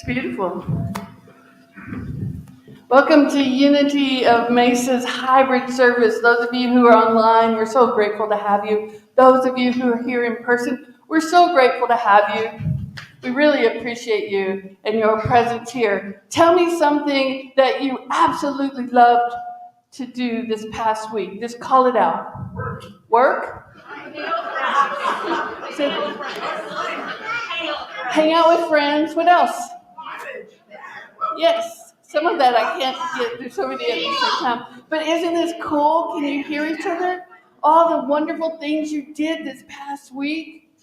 It's beautiful. Welcome to Unity of Mesa's hybrid service. Those of you who are online, we're so grateful to have you. Those of you who are here in person, we're so grateful to have you. We really appreciate you and your presence here. Tell me something that you absolutely loved to do this past week. Just call it out. Work? Hang out with friends. What else? Yes, some of that I can't get. There's so many at the same time. But isn't this cool? Can you hear each other? All the wonderful things you did this past week.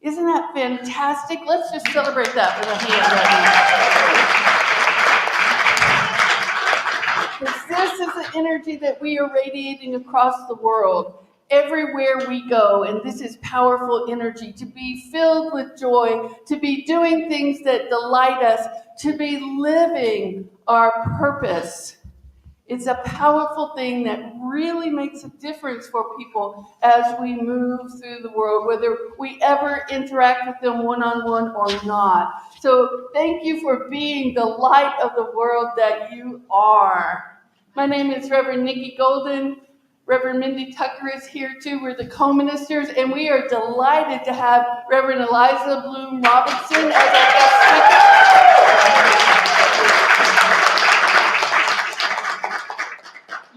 Isn't that fantastic? Let's just celebrate that with a hand right now. Because this is the energy that we are radiating across the world. Everywhere we go, and this is powerful energy, to be filled with joy, to be doing things that delight us, to be living our purpose. It's a powerful thing that really makes a difference for people as we move through the world, whether we ever interact with them one-on-one or not. So thank you for being the light of the world that you are. My name is Reverend Nikki Golden. Reverend Mindy Tucker is here too. We're the co-ministers, and we are delighted to have Reverend Aliza Bloom Robertson as our guest speaker.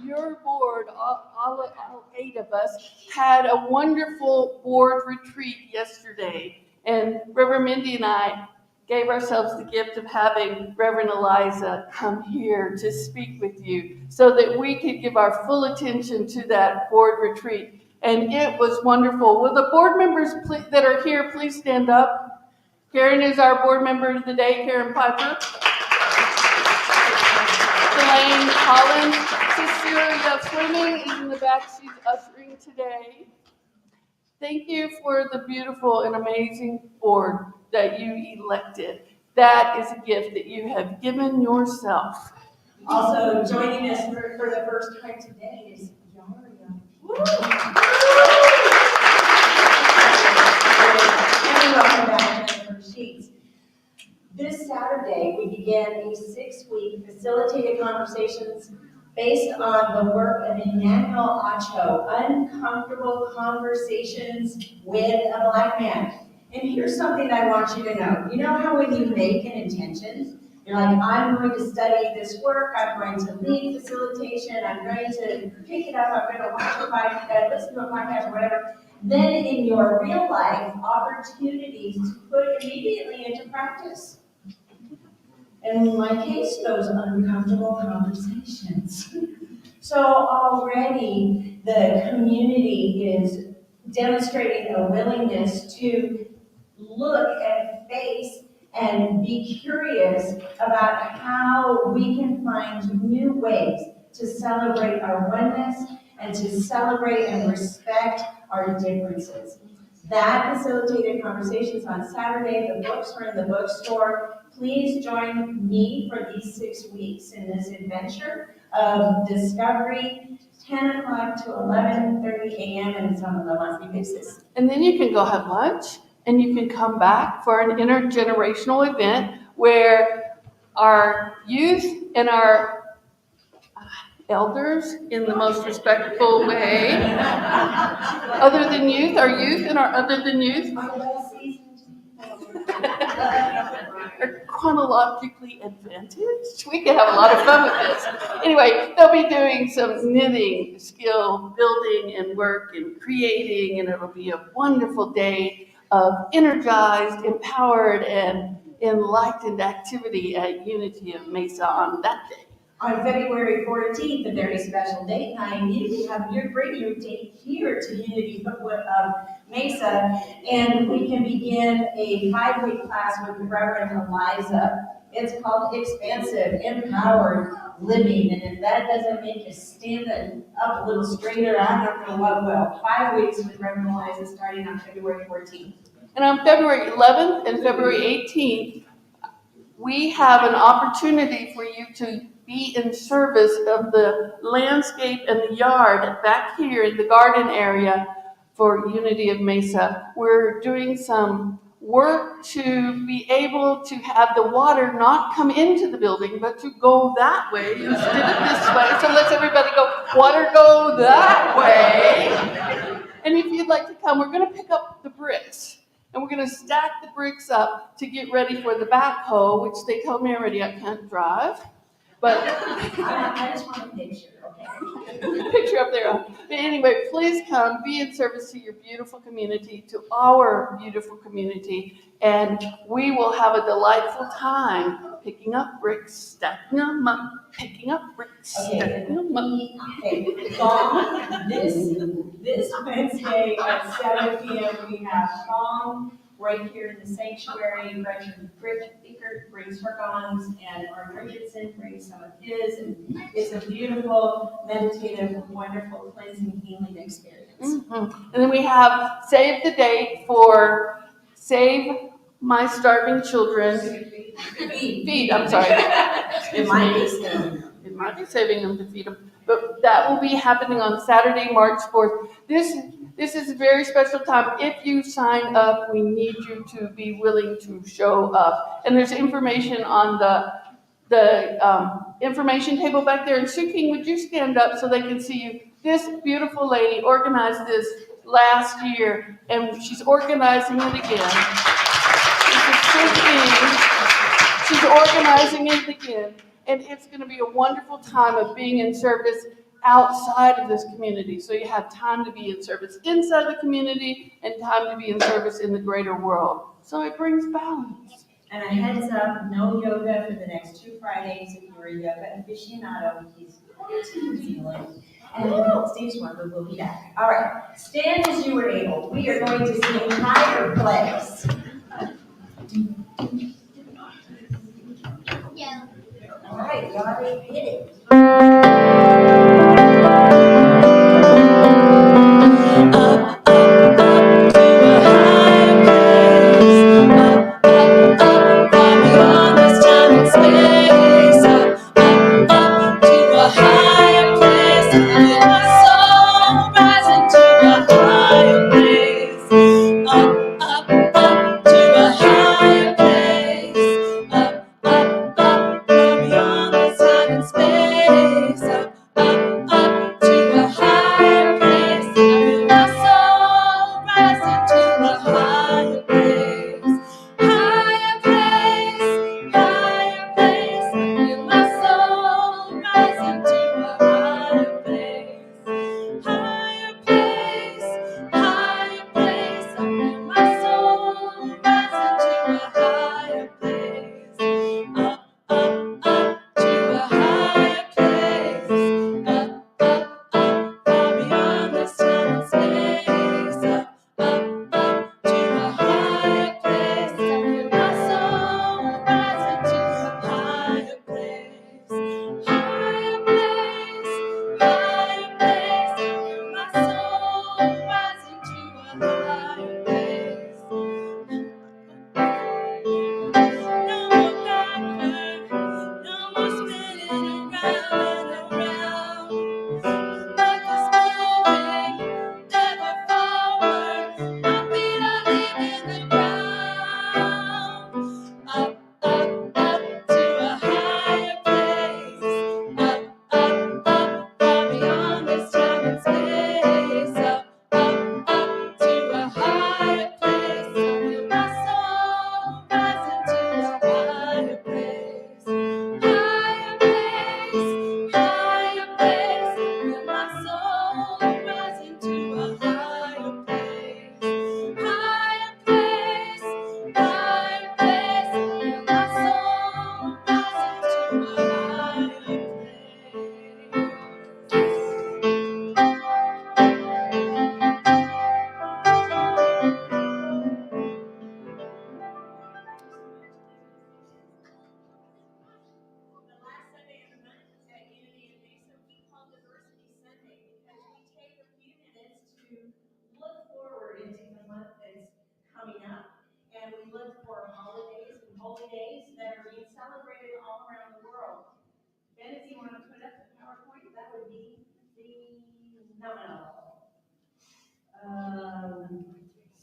Your board, all 8 of us, had a wonderful board retreat yesterday, and Reverend Mindy and I gave ourselves the gift of having Reverend Aliza come here to speak with you so that we could give our full attention to that board retreat. And it was wonderful. Will the board members that are here please stand up? Karen is our board member of the day, Karen Piper. Elaine Collins. Cecilia Fleming is in the back. She's ushering today. Thank you for the beautiful and amazing board that you elected. That is a gift that you have given yourself. Also joining us for the first time today is Yari. And welcome back to the first sheets. This Saturday, we began a 6-week facilitated conversations based on the work of Emmanuel Acho, Uncomfortable Conversations with a Black Man. And here's something I want you to know. You know how when you make an intention, you're like, I'm going to study this work, I'm going to lead facilitation, I'm going to pick it up, I'm going to watch a podcast, listen to a podcast, or whatever. Then in your real life, opportunities to put immediately into practice. And in my case, those uncomfortable conversations. So already the community is demonstrating a willingness to look and face and be curious about how we can find new ways to celebrate our oneness and to celebrate and respect our differences. That facilitated conversations on Saturday. The books are in the bookstore. Please join me for these 6 weeks in this adventure of discovery, 10 o'clock to 11:30 a.m. and it's on a monthly basis. And then you can go have lunch and you can come back for an intergenerational event where our youth and our elders, in the most respectful way, other than youth, our youth and our other than youth, are chronologically advantaged. We could have a lot of fun with this. Anyway, they'll be doing some knitting, skill building and work and creating, and it'll be a wonderful day of energized, empowered, and enlightened activity at Unity of Mesa on that day. On February 14th, a very special date night, you have your radio date here to Unity of Mesa, and we can begin a 5-week class with Reverend Aliza. It's called Expansive, Empowered Living, and if that doesn't make you stand up a little straighter, I don't know what will. 5 weeks with Reverend Aliza starting on February 14th. And on February 11th and February 18th, we have an opportunity for you to be in service of the landscape and the yard back here in the garden area for Unity of Mesa. We're doing some work to be able to have the water not come into the building, but to go that way instead of this way. So let's everybody go, water go that way. And if you'd like to come, we're going to pick up the bricks. And we're going to stack the bricks up to get ready for the backhoe, which they told me already I can't drive. But I just want a picture, okay? picture up there. But anyway, please come, be in service to your beautiful community, to our beautiful community, and we will have a delightful time picking up bricks, stacking them up, picking up bricks, stacking them up. Okay, song. This Wednesday at 7 p.m. we have song right here in the sanctuary. Richard Bickert brings her gongs, and Art Richardson brings some of his, and it's a beautiful, meditative, wonderful, cleansing, healing experience. Mm-hmm. And then we have save the date for Save My Starving Children. Feed, I'm sorry. It might be saving them. It might be saving them to feed them. But that will be happening on Saturday, March 4th. This is a very special time. If you sign up, we need you to be willing to show up. And there's information on the information table back there. And Sue King, would you stand up so they can see you? This beautiful lady organized this last year, and she's organizing it again. This is Sue King. She's organizing it again. And it's going to be a wonderful time of being in service outside of this community. So you have time to be in service inside the community and time to be in service in the greater world. So it brings balance. And a heads up, no yoga for the next 2 Fridays. If you're a yoga aficionado, he's going to New Zealand. And Steve's Wonder will be back. All right, stand as you were able. We are going to sing Higher Place. Yeah. All right, Yari, hit it.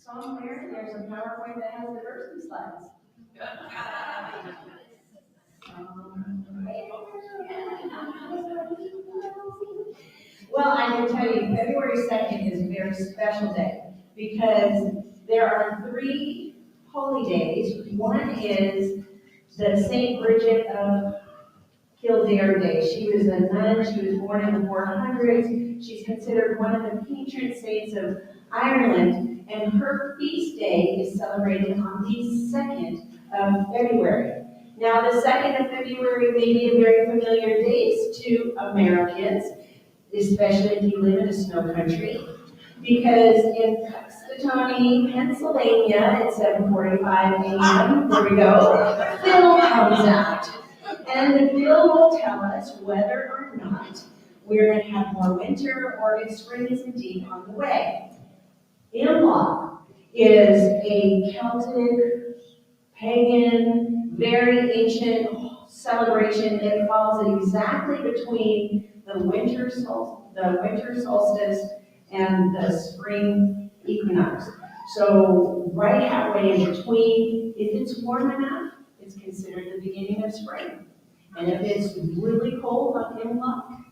Somewhere there's a PowerPoint that has diversity slides. Well, I can tell you, February 2nd is a very special day because there are 3 holy days. One is the St. Bridget of Kildare Day. She was a nun. She was born in the 400s. She's considered one of the patron saints of Ireland, and her feast day is celebrated on the 2nd of February. Now, the 2nd of February may be a very familiar date to Americans, especially if you live in a snow country, because in Punxsutawney, Pennsylvania, at 7:45 a.m., there we go, Phil comes out. And the Phil will tell us whether or not we're going to have more winter or if spring is indeed on the way. Imbolc is a Celtic, pagan, very ancient celebration. It falls exactly between the winter solstice and the spring equinox. So right halfway in between, if it's warm enough, it's considered the beginning of spring. And if it's really cold like Imbolc,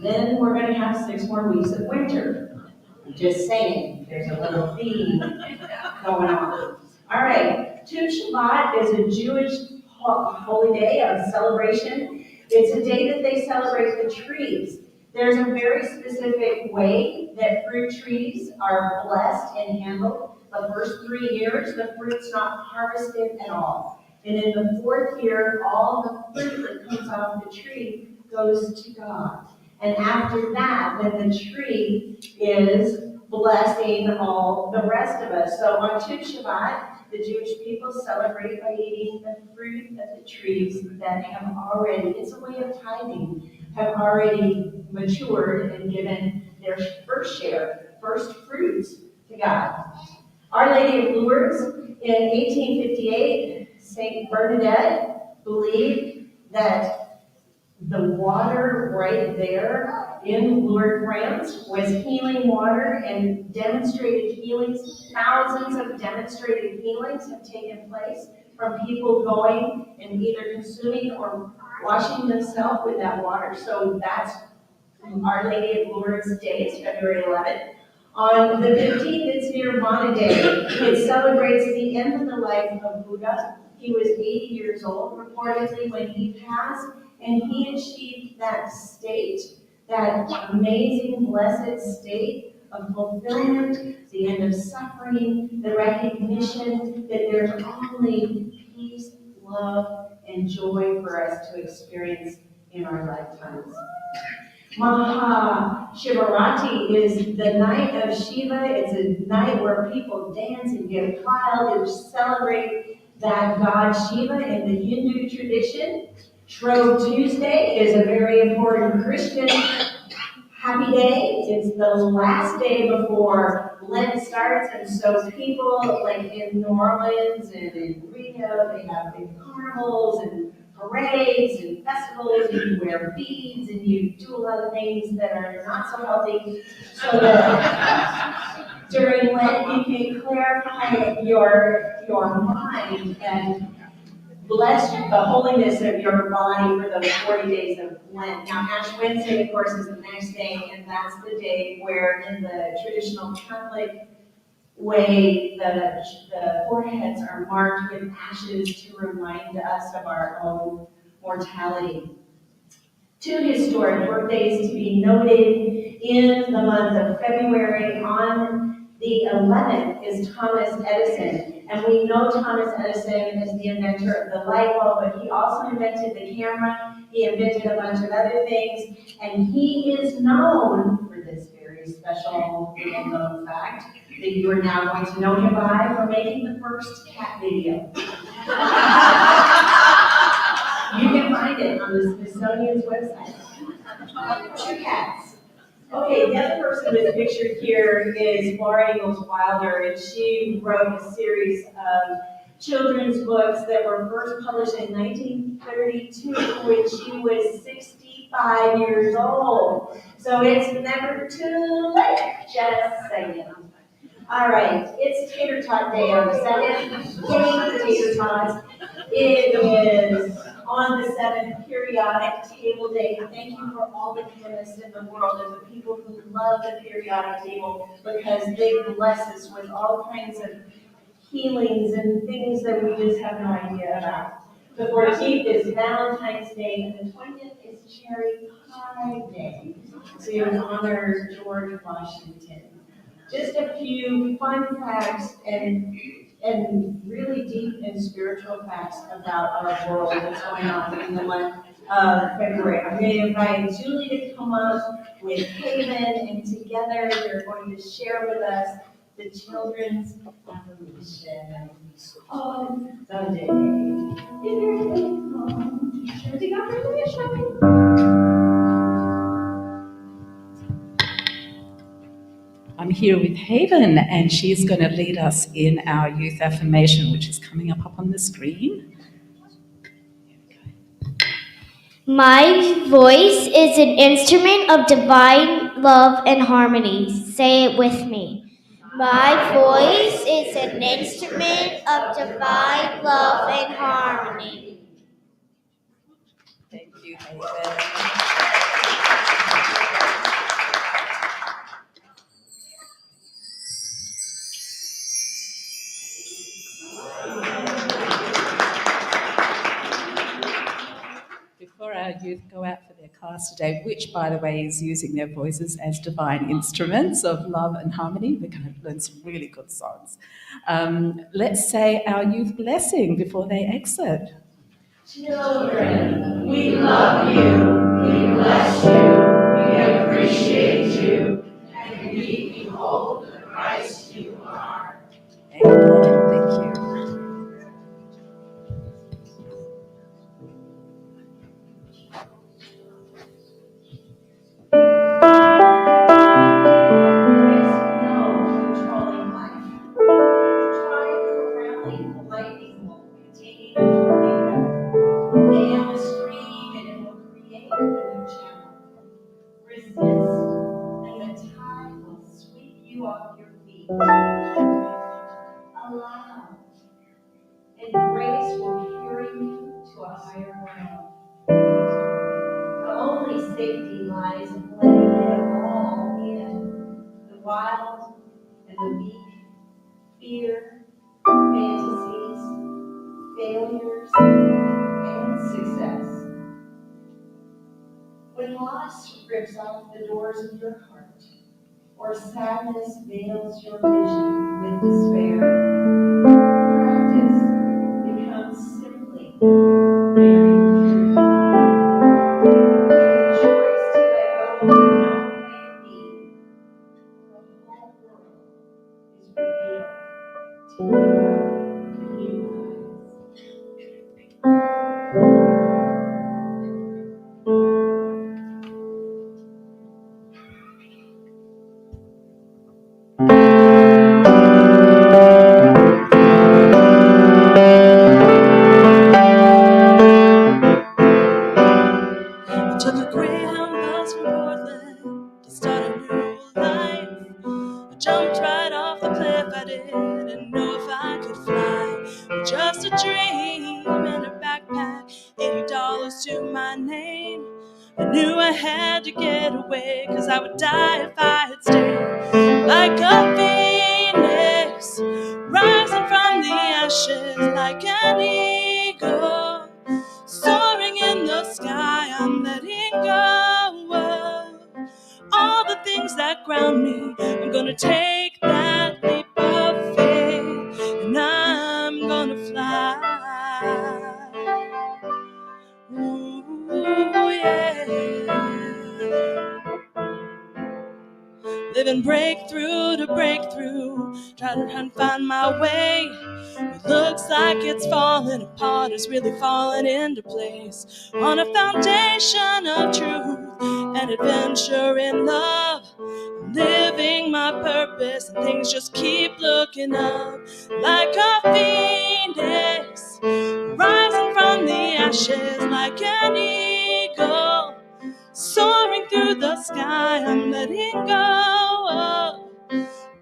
then we're going to have 6 more weeks of winter. Just saying, there's a little theme going on. All right, Tu Shabbat is a Jewish holy day of celebration. It's a day that they celebrate the trees. There's a very specific way that fruit trees are blessed and handled. The first 3 years, the fruit's not harvested at all. And in the 4th year, all the fruit that comes off the tree goes to God. And after that, then the tree is blessing all the rest of us. So on Tu Shabbat, the Jewish people celebrate by eating the fruit of the trees that have already, it's a way of tithing, have already matured and given their first share, first fruits to God. Our Lady of Lourdes, in 1858, Saint Bernadette believed that the water right there in Lourdes, France, was healing water and demonstrated healings. Thousands of demonstrated healings have taken place from people going and either consuming or washing themselves with that water. So that's Our Lady of Lourdes Day. It's February 11th. On the 15th, it's Nirvana Day. It celebrates the end of the life of Buddha. He was 80 years old, reportedly, when he passed, and he achieved that state, that amazing, blessed state of fulfillment, the end of suffering, the recognition that there's only peace, love, and joy for us to experience in our lifetimes. Maha Shivarati is the night of Shiva. It's a night where people dance and get wild and celebrate that god Shiva in the Hindu tradition. Shrove Tuesday is a very important Christian happy day. It's the last day before Lent starts, and so people like in New Orleans and in Rio, they have big carnivals and parades and festivals, and you wear beads and you do a lot of things that are not so healthy, so that during Lent you can clarify your mind and bless the holiness of your body for those 40 days of Lent. Now, Ash Wednesday, of course, is the next day, and that's the day where, in the traditional Catholic way, the foreheads are marked with ashes to remind us of our own mortality. 2 historic birthdays to be noted in the month of February. On the 11th is Thomas Edison, and we know Thomas Edison as the inventor of the light bulb, but he also invented the camera. He invented a bunch of other things, and he is known for this very special little known fact that you are now going to know him by, for making the first cat video. You can find it on the Smithsonian's website. 2 cats. Okay, the other person who's pictured here is Laura Ingalls Wilder, and she wrote a series of children's books that were first published in 1932 when she was 65 years old. So it's never too late, just saying. All right, it's Tater Tot Day on the 2nd. Yay, Tater Tots. It is on the 7th periodic table day. Thank you for all the chemists in the world and the people who love the periodic table because they bless us with all kinds of healings and things that we just have no idea about. The 14th is Valentine's Day, and the 20th is Cherry Pie Day. So you honor George Washington. Just a few fun facts and really deep and spiritual facts about our world that's going on in the month of February. I'm going to invite Julie to come up with Haven, and together they're going to share with us the children's affirmation of the day. Children's affirmation. I'm here with Haven, and she's going to lead us in our youth affirmation, which is coming up on the screen. My voice is an instrument of divine love and harmony. Say it with me. My voice is an instrument of divine love and harmony. Thank you, Haven. Before our youth go out for their class today, which, by the way, is using their voices as divine instruments of love and harmony, we're going to learn some really good songs. Let's say our youth blessing before they exit. Children, we love you, we bless you, we appreciate you, and we behold the Christ you are. Amen. Thank you. Allow, and grace will carry you to a higher ground. The only safety lies in letting it all in. The wild and the weak, fear, fantasies, failures, and success. When loss rips off the doors of your heart, or sadness veils your vision with despair, practice becomes simply bearing fruit. The choice to let go of how it may be, the whole world is revealed to you with new Took a Greyhound bus from Portland to start a new life. I jumped right off the cliff, I didn't know if I could fly. Just a dream and a backpack, $80 to my name. I knew I had to get away, 'cause I would die if I had stayed. Like a phoenix, rising from the ashes, like an eagle, soaring in the sky. I'm letting go of all the things that ground me. I'm gonna take that leap of faith, and I'm gonna fly. Ooh, yeah. Living breakthrough to breakthrough, trying to find my way. It looks like it's falling apart, it's really falling into place. On a foundation of truth and adventure in love, I'm living my purpose and things just keep looking up. Like a phoenix, rising from the ashes, like an eagle, soaring through the sky. I'm letting go of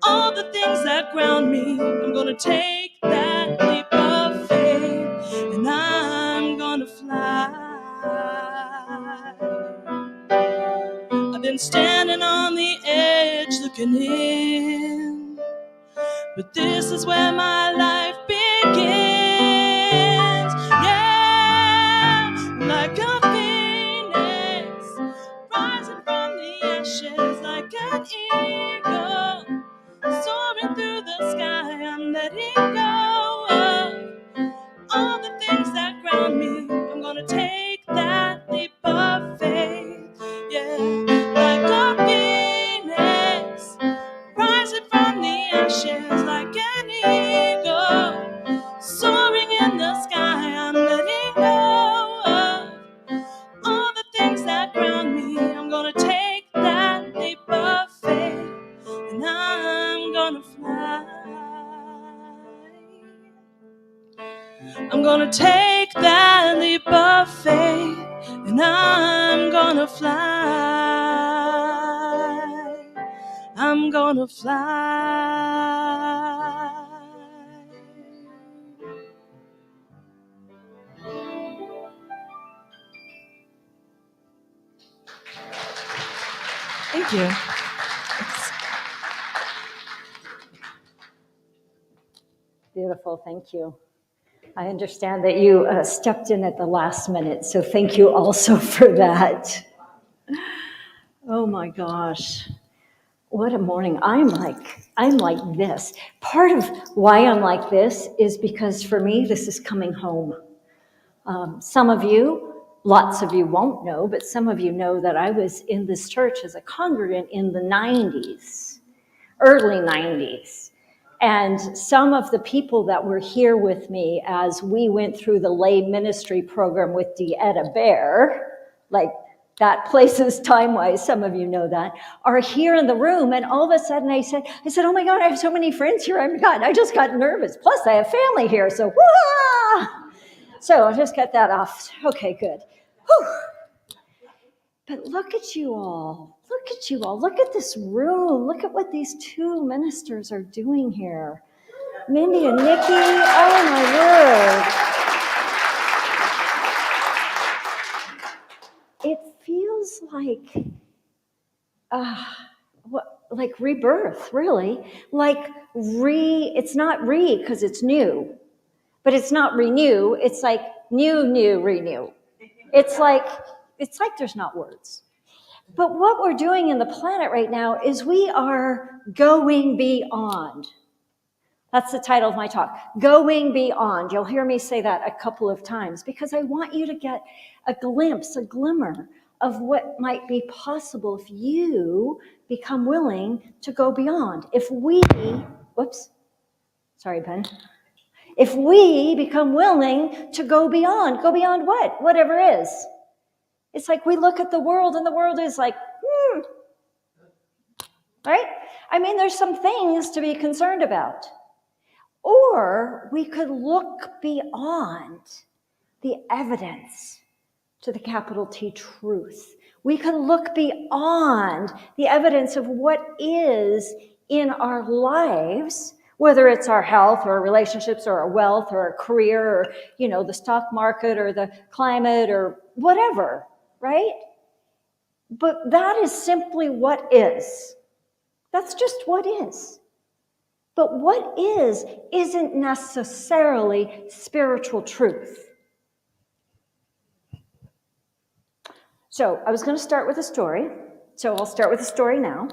all the things that ground me. I'm gonna take that leap of faith, and I'm gonna fly. I've been standing on the edge looking in, but this is where my life begins. Yeah, like a phoenix, rising from the ashes, like an eagle, soaring through the sky. I'm letting go of all the things that ground me. I'm gonna take that leap of faith. Yeah, like a phoenix, rising from the ashes, like an eagle, soaring in the sky. I'm letting go of all the things that ground me. I'm gonna take that leap of faith, and I'm gonna fly. I'm gonna take that leap of faith, and I'm gonna fly. I'm gonna fly. Thank you. Beautiful, thank you. I understand that you stepped in at the last minute, so thank you also for that. Oh my gosh, what a morning. I'm like this. Part of why I'm like this is because for me, this is coming home. Some of you, lots of you won't know, but some of you know that I was in this church as a congregant in the 90s, early 90s. And some of the people that were here with me as we went through the lay ministry program with Dvir, like that places time-wise, some of you know that, are here in the room. And all of a sudden I said, oh my God, I have so many friends here. I just got nervous. Plus I have family here, so wah! So I'll just get that off. Okay, good. Whew. But look at you all. Look at you all. Look at this room. Look at what these two ministers are doing here. Mindy and Nikki. Oh, my word. It feels like rebirth, really. It's not because it's new. But it's not renew. It's like new, renew. It's like there's not words. But what we're doing in the planet right now is we are going beyond. That's the title of my talk, Going Beyond. You'll hear me say that a couple of times because I want you to get a glimpse, a glimmer of what might be possible if you become willing to go beyond. If we become willing to go beyond what? Whatever is. It's like we look at the world and the world is like, right? I mean, there's some things to be concerned about. Or we could look beyond the evidence to the capital T truth. We could look beyond the evidence of what is in our lives, whether it's our health or our relationships or our wealth or our career or, the stock market or the climate or whatever, right? But that is simply what is. That's just what is. But what is isn't necessarily spiritual truth. So I was going to start with a story. So I'll start with a story now.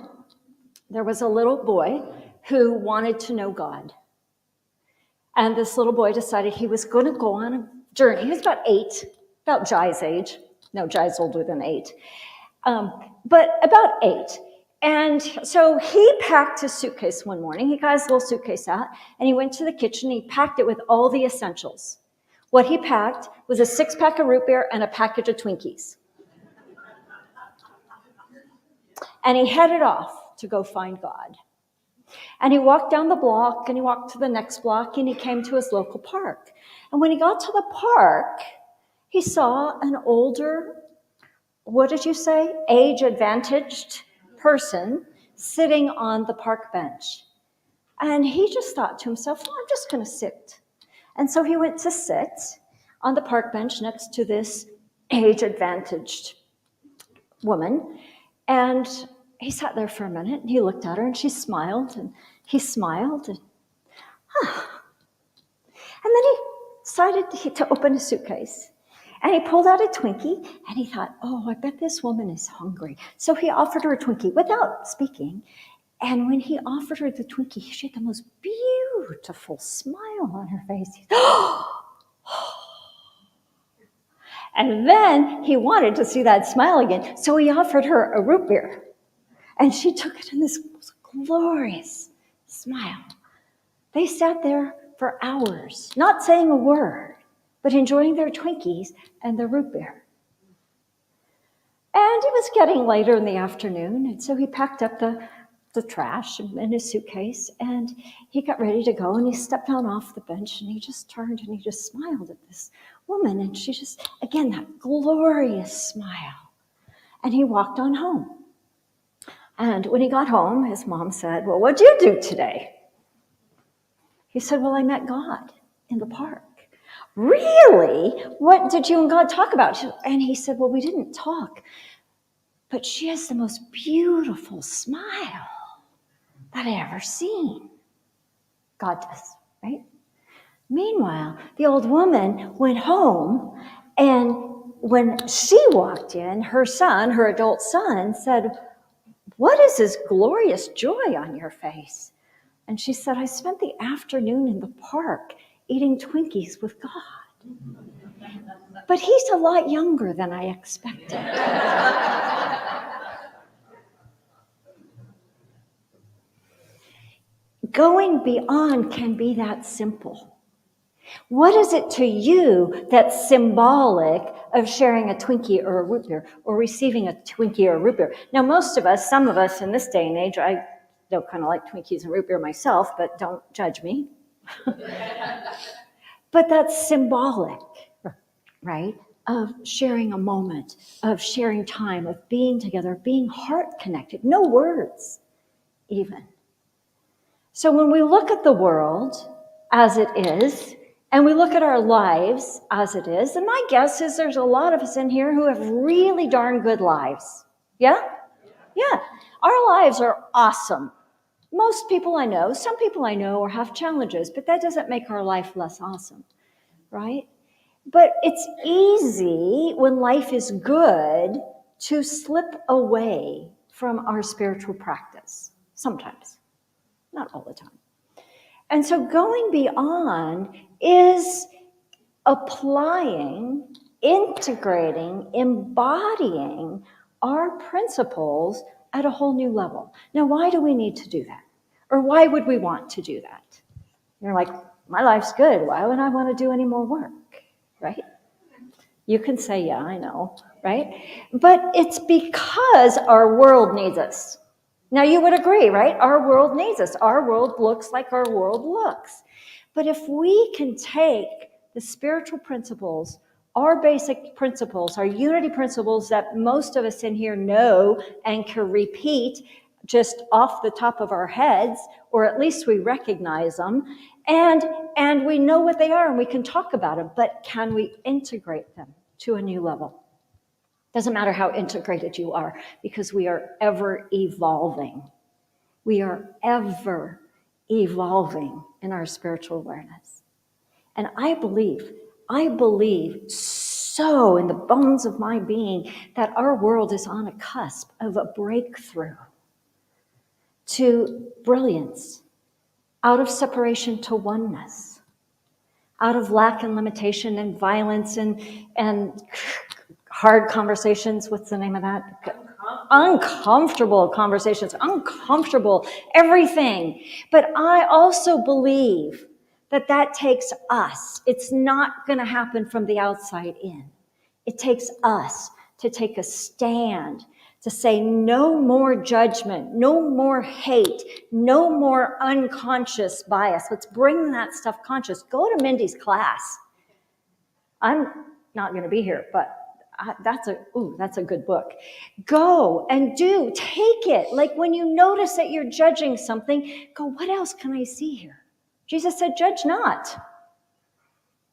There was a little boy who wanted to know God. And this little boy decided he was going to go on a journey. He was about 8, about Jai's age. No, Jai's older than 8. But about 8. And so he packed his suitcase one morning. He got his little suitcase out, and he went to the kitchen. And he packed it with all the essentials. What he packed was a 6-pack of root beer and a package of Twinkies. And he headed off to go find God. And he walked down the block, and he walked to the next block, and he came to his local park. And when he got to the park, he saw an older, age-advantaged person sitting on the park bench. And he just thought to himself, well, I'm just going to sit. And so he went to sit on the park bench next to this age-advantaged woman. And he sat there for a minute, and he looked at her, and she smiled, and he smiled. And then he decided to open his suitcase. And he pulled out a Twinkie, and he thought, oh, I bet this woman is hungry. So he offered her a Twinkie without speaking. And when he offered her the Twinkie, she had the most beautiful smile on her face. And then he wanted to see that smile again, so he offered her a root beer. And she took it in this glorious smile. They sat there for hours, not saying a word, but enjoying their Twinkies and their root beer. And it was getting later in the afternoon, and so he packed up the trash in his suitcase, and he got ready to go, and he stepped down off the bench, and he just turned and he just smiled at this woman, and she just, again, that glorious smile. And he walked on home. And when he got home, his mom said, well, what'd you do today? He said, well, I met God in the park. Really? What did you and God talk about? And he said, well, we didn't talk, but she has the most beautiful smile that I ever seen. God does, right? Meanwhile, the old woman went home, and when she walked in, her son, her adult son, said, what is this glorious joy on your face? And she said, I spent the afternoon in the park eating Twinkies with God. But he's a lot younger than I expected. Going beyond can be that simple. What is it to you that's symbolic of sharing a Twinkie or a root beer, or receiving a Twinkie or a root beer? Now, most of us, some of us in this day and age, I don't kind of like Twinkies and root beer myself, but don't judge me. But that's symbolic, right? Of sharing a moment, of sharing time, of being together, being heart connected, no words even. So when we look at the world as it is, and we look at our lives as it is, and my guess is there's a lot of us in here who have really darn good lives. Yeah? Yeah. Our lives are awesome. Most people I know, some people I know have challenges, but that doesn't make our life less awesome, right? But it's easy when life is good to slip away from our spiritual practice, sometimes, not all the time. And so going beyond is applying, integrating, embodying our principles at a whole new level. Now, why do we need to do that? Or why would we want to do that? You're like, my life's good. Why would I want to do any more work, right? You can say, yeah, I know, right? But it's because our world needs us. Now, you would agree, right? Our world needs us. Our world looks like our world looks. But if we can take the spiritual principles, our basic principles, our unity principles that most of us in here know and can repeat just off the top of our heads, or at least we recognize them, and we know what they are and we can talk about them, but can we integrate them to a new level? Doesn't matter how integrated you are, because we are ever evolving. We are ever evolving in our spiritual awareness. And I believe so in the bones of my being that our world is on a cusp of a breakthrough to brilliance, out of separation to oneness, out of lack and limitation and violence and hard conversations. What's the name of that? Uncomfortable conversations, uncomfortable everything. But I also believe that takes us. It's not going to happen from the outside in. It takes us to take a stand, to say no more judgment, no more hate, no more unconscious bias. Let's bring that stuff conscious. Go to Mindy's class. I'm not going to be here, but That's a good book. Go and do, take it. Like when you notice that you're judging something, go, what else can I see here? Jesus said, judge not.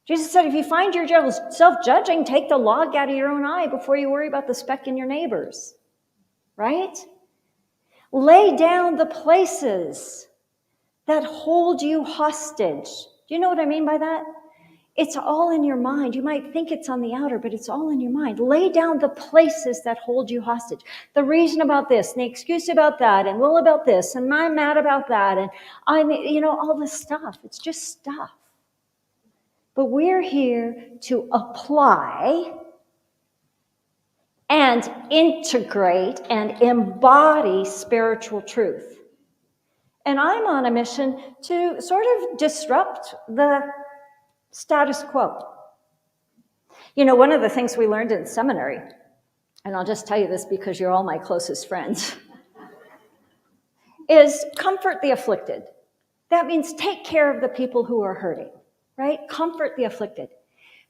Jesus said, if you find yourself self-judging, take the log out of your own eye before you worry about the speck in your neighbor's, right? Lay down the places that hold you hostage. Do you know what I mean by that? It's all in your mind. You might think it's on the outer, but it's all in your mind. Lay down the places that hold you hostage. The reason about this, and the excuse about that, and well about this, and I'm mad about that, and all this stuff. It's just stuff. But we're here to apply and integrate and embody spiritual truth. And I'm on a mission to sort of disrupt the status quo. One of the things we learned in seminary, and I'll just tell you this because you're all my closest friends, is comfort the afflicted. That means take care of the people who are hurting, right? Comfort the afflicted.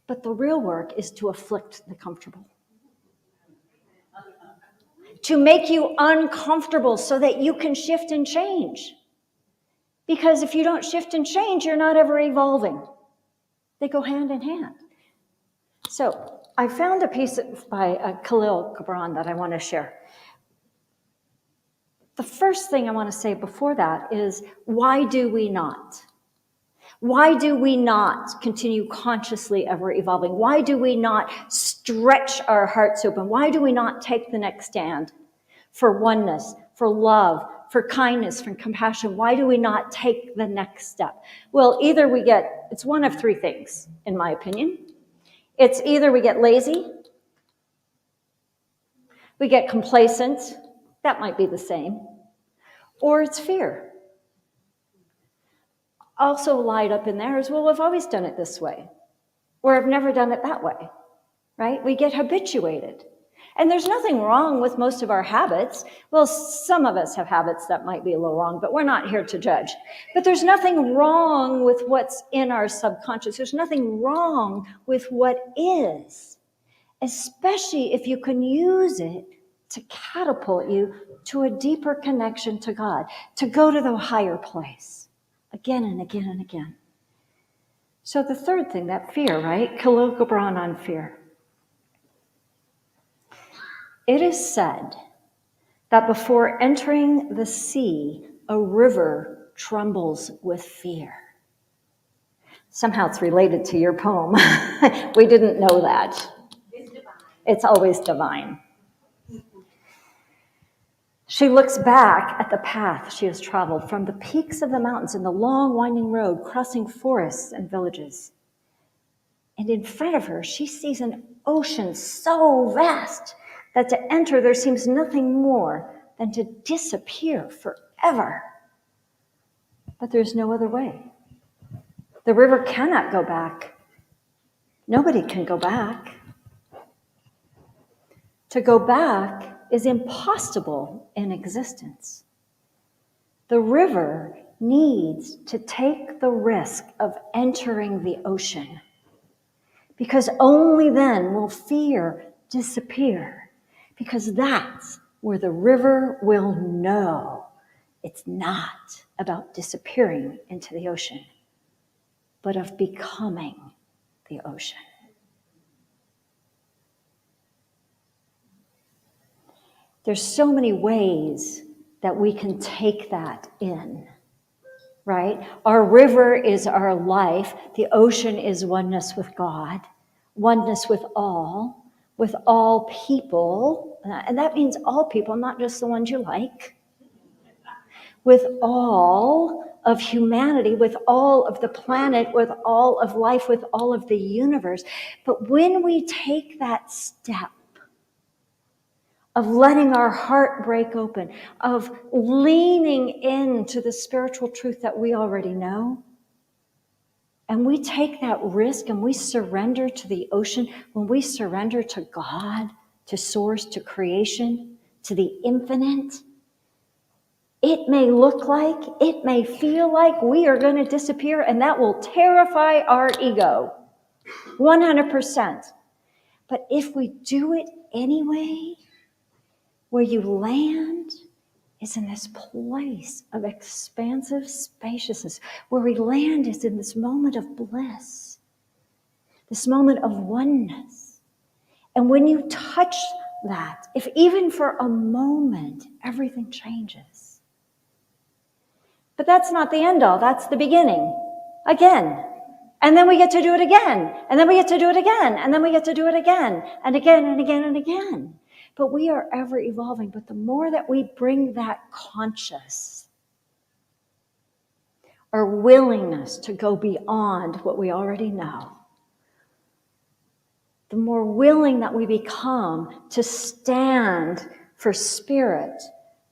But the real work is to afflict the comfortable. To make you uncomfortable so that you can shift and change. Because if you don't shift and change, you're not ever evolving. They go hand in hand. So I found a piece by Khalil Gibran that I want to share. The first thing I want to say before that is, why do we not? Why do we not continue consciously ever evolving? Why do we not stretch our hearts open? Why do we not take the next stand for oneness, for love, for kindness, for compassion? Why do we not take the next step? Well, it's one of three things, in my opinion. It's either we get lazy, we get complacent, that might be the same, or it's fear. Also lied up in there is, well, I've always done it this way, or I've never done it that way, right? We get habituated. And there's nothing wrong with most of our habits. Well, some of us have habits that might be a little wrong, but we're not here to judge. But there's nothing wrong with what's in our subconscious. There's nothing wrong with what is, especially if you can use it to catapult you to a deeper connection to God, to go to the higher place again and again and again. So the third thing, that fear, right? Khalil Gibran on fear. It is said that before entering the sea, a river trembles with fear. Somehow it's related to your poem. We didn't know that. It's divine. It's always divine. She looks back at the path she has traveled from the peaks of the mountains in the long winding road, crossing forests and villages. And in front of her, she sees an ocean so vast that to enter there seems nothing more than to disappear forever. But there's no other way. The river cannot go back. Nobody can go back. To go back is impossible in existence. The river needs to take the risk of entering the ocean, because only then will fear disappear, because that's where the river will know it's not about disappearing into the ocean, but of becoming the ocean. There's so many ways that we can take that in, right? Our river is our life. The ocean is oneness with God, oneness with all people. And that means all people, not just the ones you like. With all of humanity, with all of the planet, with all of life, with all of the universe. But when we take that step, of letting our heart break open, of leaning into the spiritual truth that we already know, and we take that risk and we surrender to the ocean, when we surrender to God, to Source, to creation, to the infinite, it may look like, it may feel like we are going to disappear, and that will terrify our ego, 100%. But if we do it anyway, where you land is in this place of expansive spaciousness. Where we land is in this moment of bliss, this moment of oneness. And when you touch that, if even for a moment, everything changes. But that's not the end all, that's the beginning. Again. And then we get to do it again. And then we get to do it again. And then we get to do it again. And again and again and again. But we are ever evolving. But the more that we bring that conscious, our willingness to go beyond what we already know, the more willing that we become to stand for spirit,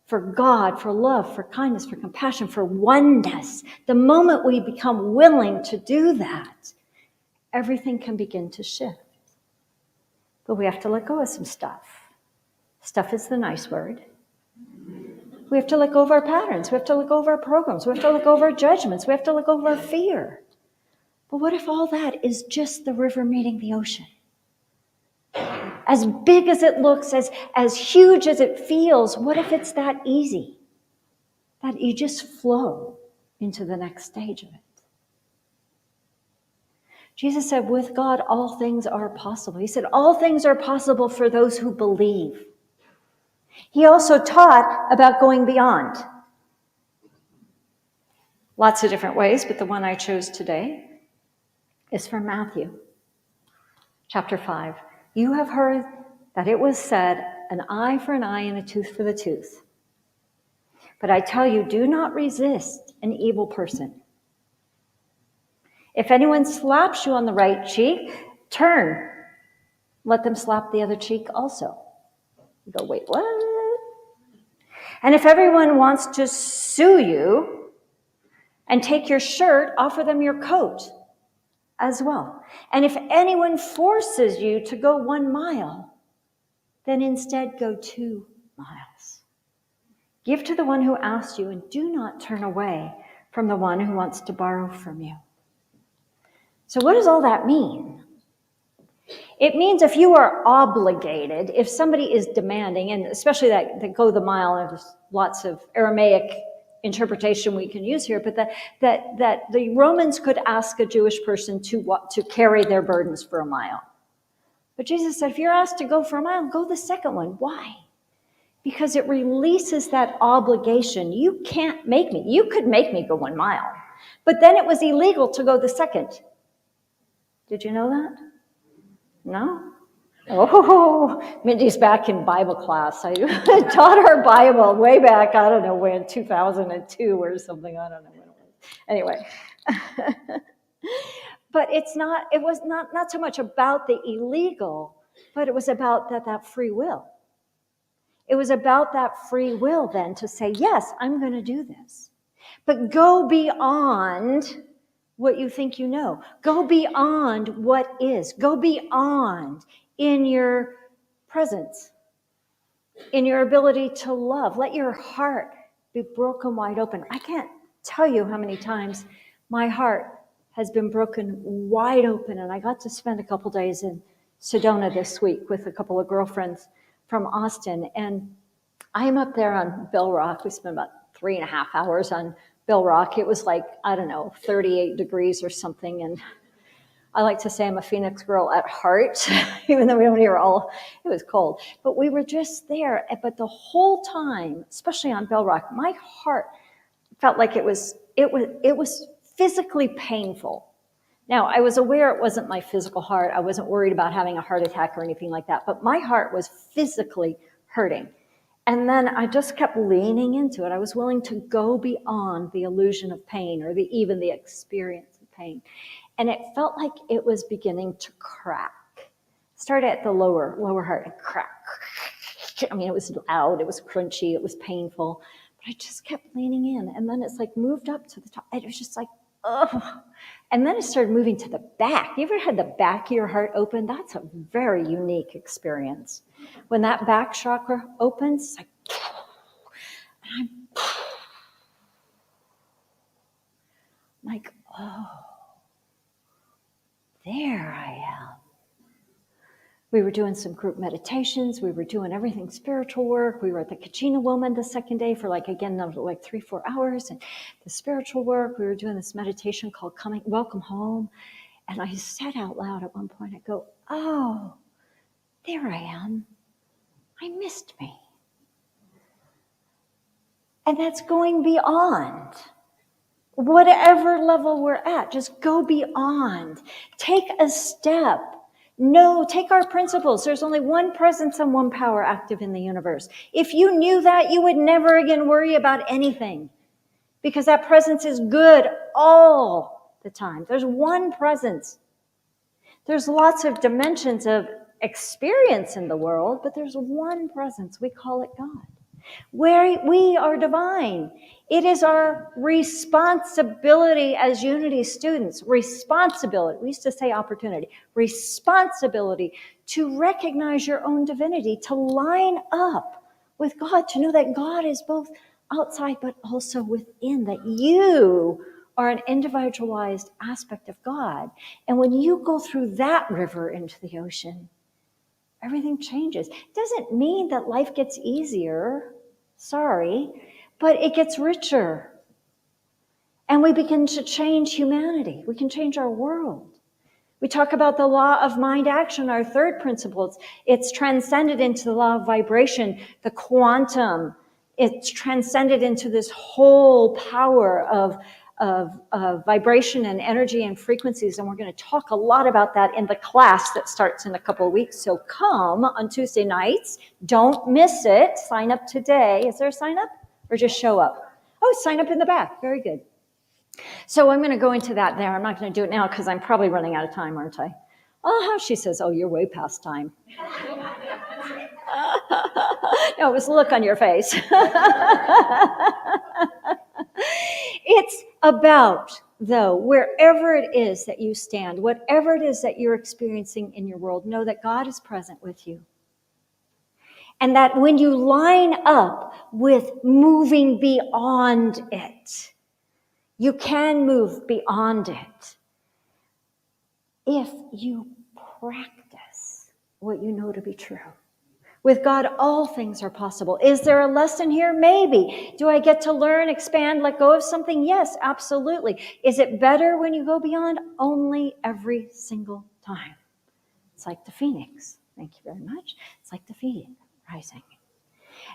for God, for love, for kindness, for compassion, for oneness, the moment we become willing to do that, everything can begin to shift. But we have to let go of some stuff. Stuff is the nice word. We have to let go of our patterns. We have to let go of our programs. We have to let go of our judgments. We have to let go of our fear. But what if all that is just the river meeting the ocean? As big as it looks, as huge as it feels, what if it's that easy? That you just flow into the next stage of it. Jesus said, with God, all things are possible. He said, all things are possible for those who believe. He also taught about going beyond. Lots of different ways, but the one I chose today is from Matthew, chapter 5. You have heard that it was said, an eye for an eye and a tooth for the tooth. But I tell you, do not resist an evil person. If anyone slaps you on the right cheek, turn. Let them slap the other cheek also. You go, wait, what? And if everyone wants to sue you and take your shirt, offer them your coat as well. And if anyone forces you to go 1 mile, then instead go 2 miles. Give to the one who asks you, and do not turn away from the one who wants to borrow from you. So what does all that mean? It means if you are obligated, if somebody is demanding, and especially that go the mile, and there's lots of Aramaic interpretation we can use here, but that the Romans could ask a Jewish person to carry their burdens for a mile. But Jesus said, if you're asked to go for a mile, go the second one. Why? Because it releases that obligation. You can't make me. You could make me go 1 mile, but then it was illegal to go the second. Did you know that? No? Oh, Mindy's back in Bible class. I taught her Bible way back, I don't know when, 2002 or something. I don't know when it was. Anyway. But it was not so much about the illegal, but it was about that free will. It was about that free will then to say, yes, I'm going to do this. But go beyond what you think you know. Go beyond what is. Go beyond in your presence, in your ability to love. Let your heart be broken wide open. I can't tell you how many times my heart has been broken wide open, and I got to spend a couple days in Sedona this week with a couple of girlfriends from Austin, and I am up there on Bell Rock. We spent about 3.5 hours on Bell Rock. It was like, I don't know, 38 degrees or something, and I like to say I'm a Phoenix girl at heart, even though we don't hear it was cold. But we were just there, but the whole time, especially on Bell Rock, my heart felt like it was physically painful. Now, I was aware it wasn't my physical heart. I wasn't worried about having a heart attack or anything like that, but my heart was physically hurting. And then I just kept leaning into it. I was willing to go beyond the illusion of pain or even the experience of pain. And it felt like it was beginning to crack. Started at the lower heart and crack. I mean, it was loud, it was crunchy, it was painful. But I just kept leaning in. And then it's like moved up to the top. It was just like, ugh. And then it started moving to the back. You ever had the back of your heart open? That's a very unique experience. When that back chakra opens, it's like, and I'm like, oh, there I am. We were doing some group meditations. We were doing everything spiritual work. We were at the Kachina Woman the second day for like 3-4 hours. And the spiritual work, we were doing this meditation called Welcome Home. And I said out loud at one point, I go, oh, there I am. I missed me. And that's going beyond. Whatever level we're at, just go beyond. Take a step. No, take our principles. There's only one presence and one power active in the universe. If you knew that, you would never again worry about anything, because that presence is good all the time. There's one presence. There's lots of dimensions of experience in the world, but there's one presence. We call it God. Where we are divine. It is our responsibility as Unity students, responsibility, we used to say opportunity, responsibility to recognize your own divinity, to line up with God, to know that God is both outside but also within, that you are an individualized aspect of God. And when you go through that river into the ocean, everything changes. It doesn't mean that life gets easier, sorry, but it gets richer. And we begin to change humanity. We can change our world. We talk about the law of mind action, our third principle. It's transcended into the law of vibration, the quantum. It's transcended into this whole power of vibration and energy and frequencies, and we're going to talk a lot about that in the class that starts in a couple of weeks. So come on Tuesday nights. Don't miss it. Sign up today. Is there a sign up or just show up? Oh, sign up in the back. Very good. So I'm going to go into that there. I'm not going to do it now because I'm probably running out of time, aren't I? Oh, she says, oh, you're way past time. No, it was the look on your face. It's about, though, wherever it is that you stand, whatever it is that you're experiencing in your world, know that God is present with you. And that when you line up with moving beyond it, you can move beyond it if you practice what you know to be true. With God, all things are possible. Is there a lesson here? Maybe. Do I get to learn, expand, let go of something? Yes, absolutely. Is it better when you go beyond? Only every single time. It's like the phoenix. Thank you very much. It's like the phoenix rising.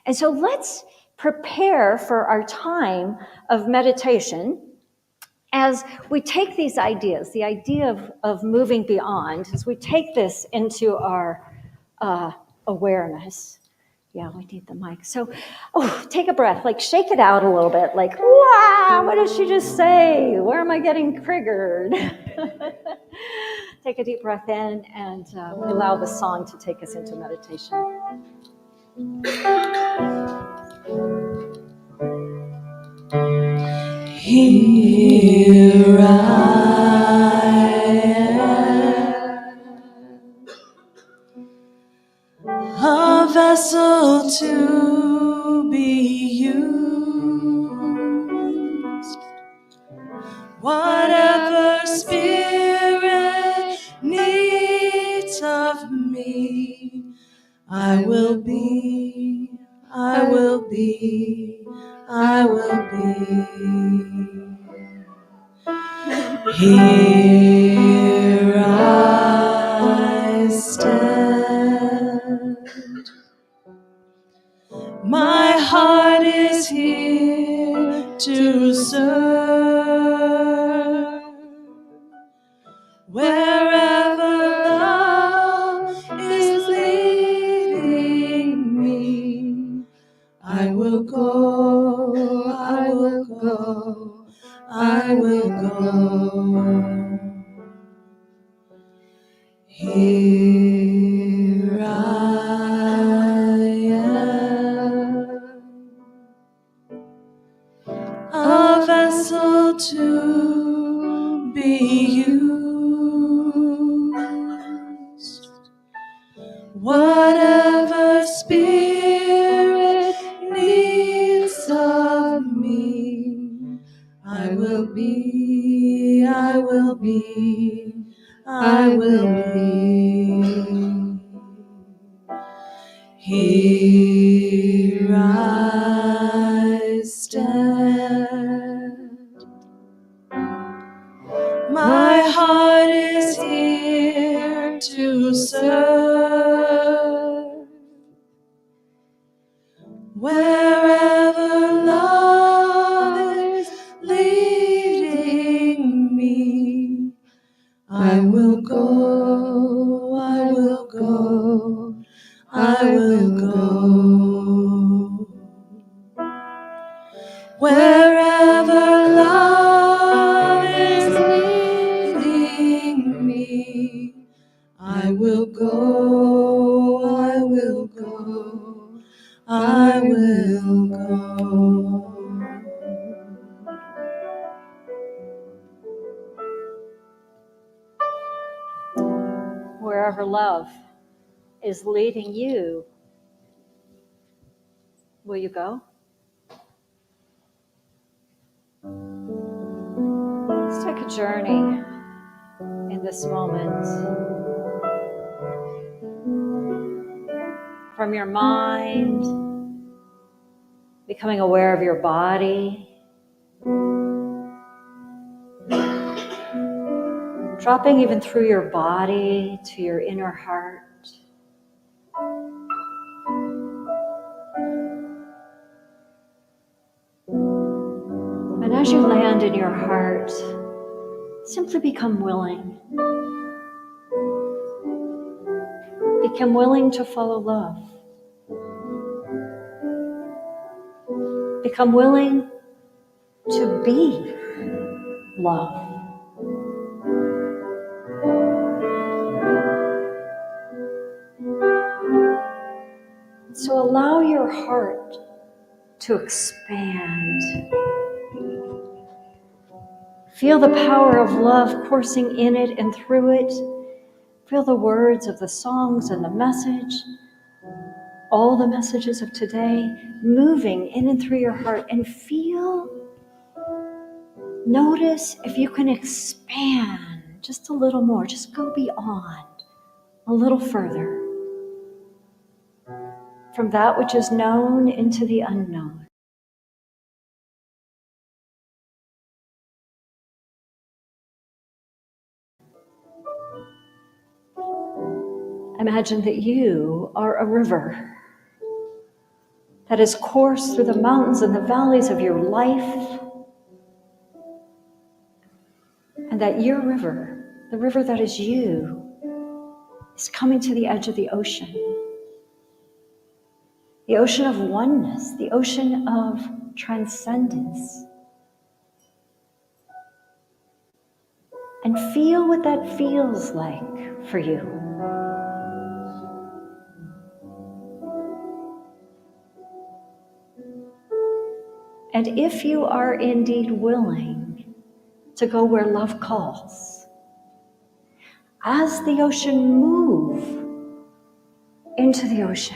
And so let's prepare for our time of meditation as we take these ideas, the idea of moving beyond, as we take this into our awareness. Yeah, we need the mic. So, take a breath, like shake it out a little bit, like, wow, what did she just say? Where am I getting triggered? Take a deep breath in and we allow the song to take us into meditation. Here I am, a vessel to be used. Whatever spirit needs of me, I will be, I will be, I will be. Here I stand. My heart is here to serve. Wherever love is leading me, I will go, I will go, I will go. Here I am, a vessel to be used. Whatever spirit needs of me, I will be, I will be, I will be. Here I stand. My heart is here to serve. Wherever love is leading me, I will go, I will go, I will go. Wherever love is leading me, I will go, I will go, I will go. Wherever love is leading you, will you go? Let's take a journey in this moment from your mind, becoming aware of your body, dropping even through your body to your inner heart. And as you land in your heart, simply become willing. Become willing to follow love. Become willing to be love. So allow your heart to expand. Feel the power of love coursing in it and through it. Feel the words of the songs and the message, all the messages of today moving in and through your heart, and notice if you can expand just a little more, just go beyond a little further from that which is known into the unknown. Imagine that you are a river that has coursed through the mountains and the valleys of your life, and that your river, the river that is you, is coming to the edge of the ocean of oneness, the ocean of transcendence. And feel what that feels like for you. And if you are indeed willing to go where love calls, as the ocean move into the ocean,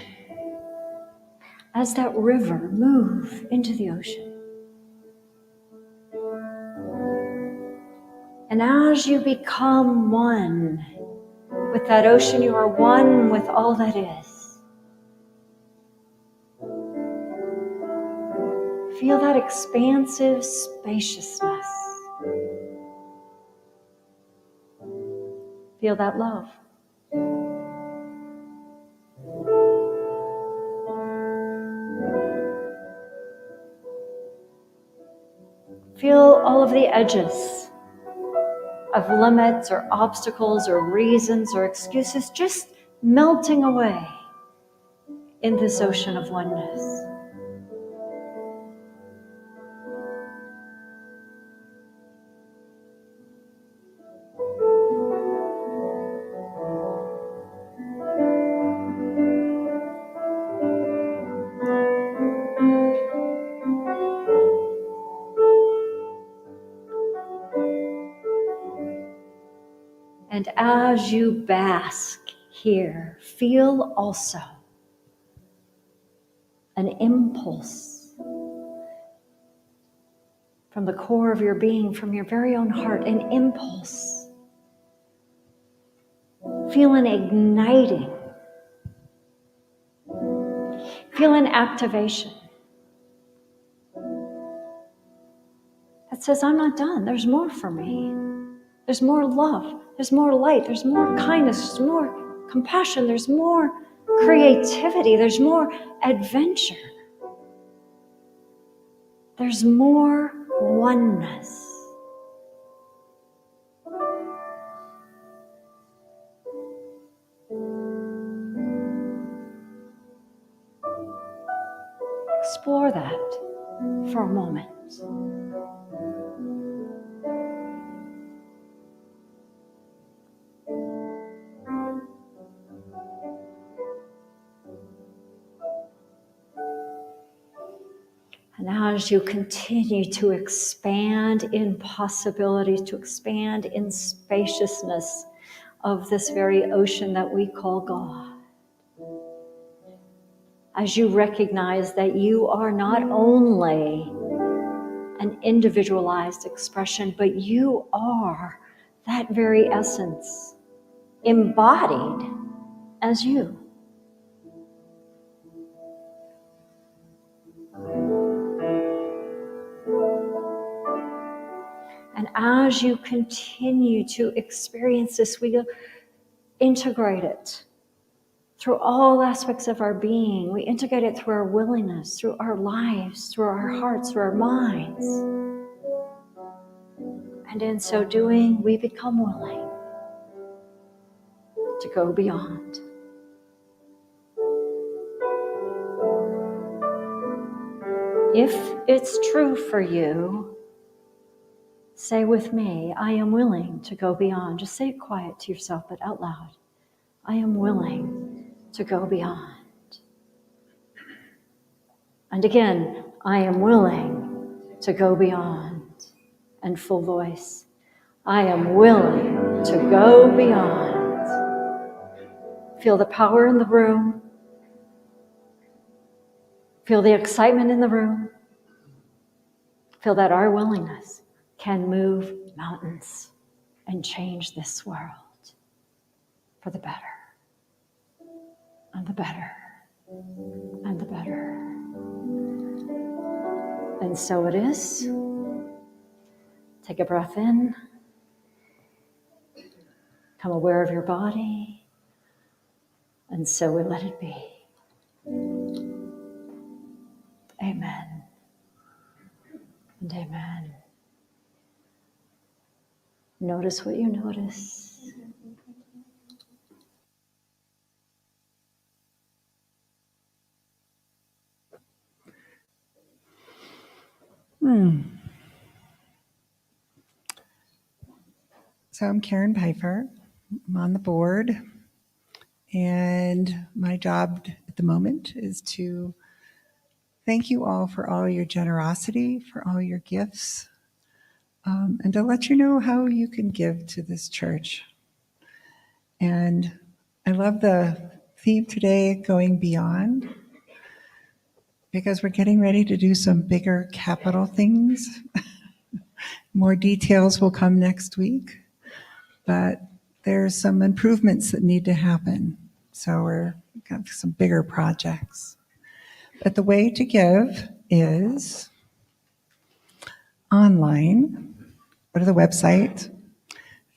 as that river move into the ocean, and as you become one with that ocean, you are one with all that is. Feel that expansive spaciousness. Feel that love. Feel all of the edges of limits or obstacles or reasons or excuses just melting away in this ocean of oneness. And as you bask here, feel also an impulse from the core of your being, from your very own heart, an impulse. Feel an igniting Feel an activation that says, I'm not done. There's more for me. There's more love. There's more light. There's more kindness. There's more compassion. There's more creativity. There's more adventure. There's more oneness. Explore that for a moment. And as you continue to expand in possibility, to expand in spaciousness of this very ocean that we call God, as you recognize that you are not only an individualized expression, but you are that very essence embodied as you. And as you continue to experience this, we integrate it through all aspects of our being. We integrate it through our willingness, through our lives, through our hearts, through our minds. And in so doing, we become willing to go beyond. If it's true for you, say with me, I am willing to go beyond. Just say it quiet to yourself, but out loud. I am willing to go beyond. And again, I am willing to go beyond. And full voice, I am willing to go beyond. Feel the power in the room. Feel the excitement in the room. Feel that our willingness can move mountains and change this world for the better, and the better, and the better. And so it is. Take a breath in. Become aware of your body. And so we let it be. Amen. And amen. Notice what you notice. So I'm Karen Pfeiffer. I'm on the board, and my job at the moment is to thank you all for all your generosity, for all your gifts, and to let you know how you can give to this church. And I love the theme today, going beyond, because we're getting ready to do some bigger capital things. More details will come next week, but there's some improvements that need to happen. So we're got some bigger projects. But the way to give is online. Go to the website,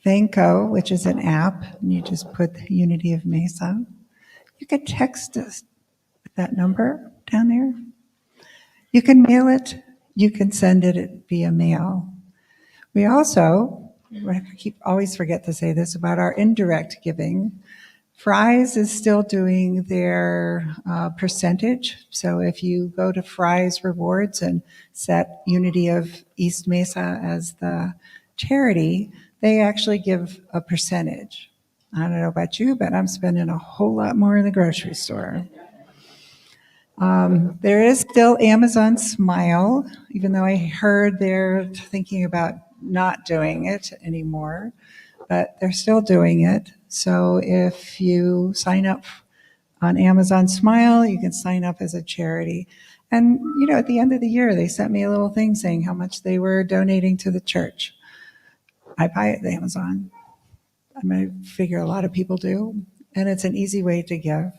Thanko, which is an app, and you just put the Unity of Mesa. You can text us with that number down there. You can mail it. You can send it via mail. We also, I always forget to say this about our indirect giving. Fry's is still doing their percentage. So if you go to Fry's Rewards and set Unity of East Mesa as the charity, they actually give a percentage. I don't know about you, but I'm spending a whole lot more in the grocery store. There is still Amazon Smile, even though I heard they're thinking about not doing it anymore, but they're still doing it. So if you sign up on Amazon Smile, you can sign up as a charity. And, you know, at the end of the year, they sent me a little thing saying how much they were donating to the church. I buy it at Amazon. I figure a lot of people do, and it's an easy way to give.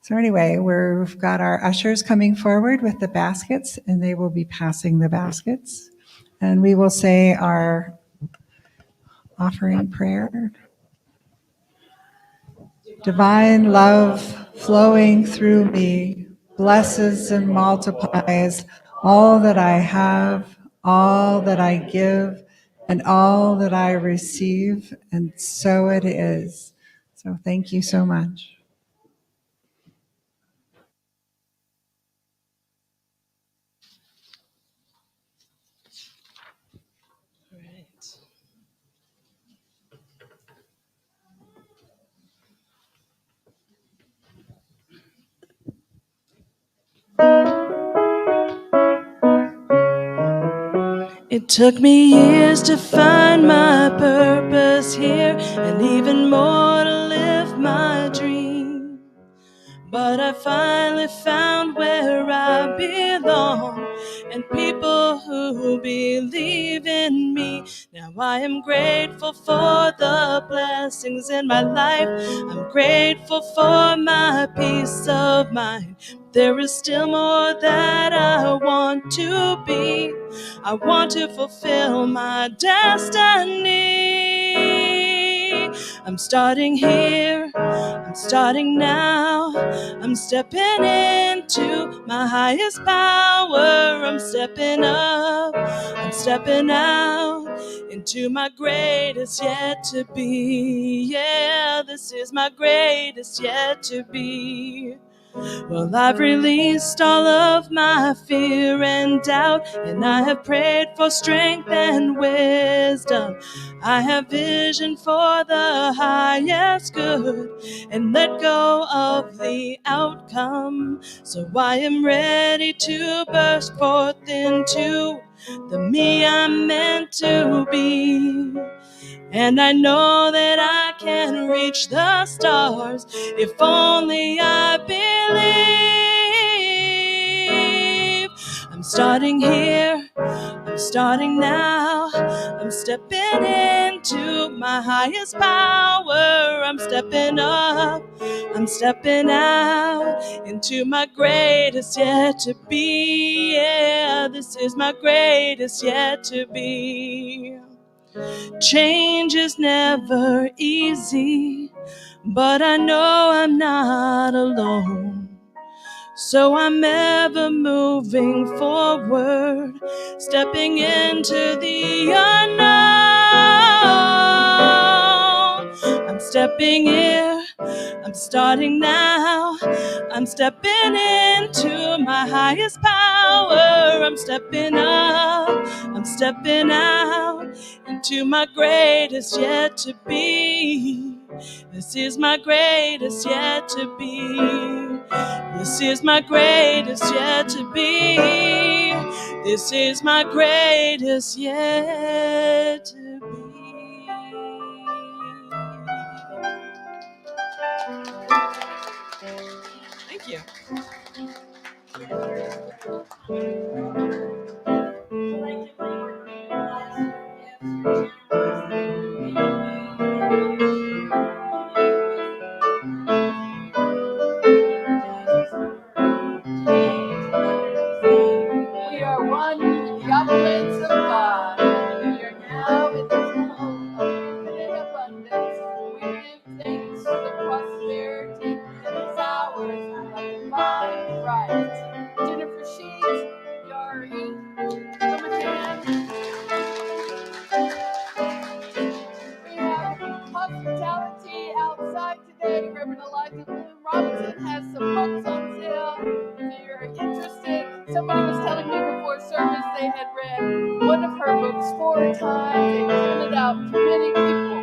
So anyway, we've got our ushers coming forward with the baskets, and they will be passing the baskets. And we will say our offering prayer. Divine love flowing through me blesses and multiplies all that I have, all that I give, and all that I receive, and so it is. So thank you so much. It took me years to find my purpose here, and even more to live my dream. But I finally found where I belong, and people who believe in me. Now I am grateful for the blessings in my life. I'm grateful for my peace of mind. There is still more that I want to be. I want to fulfill my destiny. I'm starting here, I'm starting now. I'm stepping into my highest power. I'm stepping up, I'm stepping out into my greatest yet to be. Yeah, this is my greatest yet to be. Well, I've released all of my fear and doubt, and I have prayed for strength and wisdom. I have vision for the highest good and let go of the outcome. So I am ready to burst forth into the me I'm meant to be. And I know that I can reach the stars if only I believe. I'm starting here, I'm starting now. I'm stepping into my highest power. I'm stepping up, I'm stepping out into my greatest yet to be. Yeah, this is my greatest yet to be. Change is never easy, but I know I'm not alone. So I'm ever moving forward, stepping into the unknown. I'm stepping here, I'm starting now. I'm stepping into my highest power. I'm stepping up, I'm stepping out into my greatest yet to be. This is my greatest yet to be. This is my greatest yet to be. This is my greatest yet to be. Thank you. We are one in the opulence of God. We are now in the zone of infinite abundance. We give thanks for the prosperity that is ours by divine right. Jennifer Sheets, Yari, Ramadan. We have hospitality outside today. Reverend Aliza Bloom Robinson has some books on sale. If you're interested, somebody was telling me before service they had read one of her books 4 times and given it out to many people.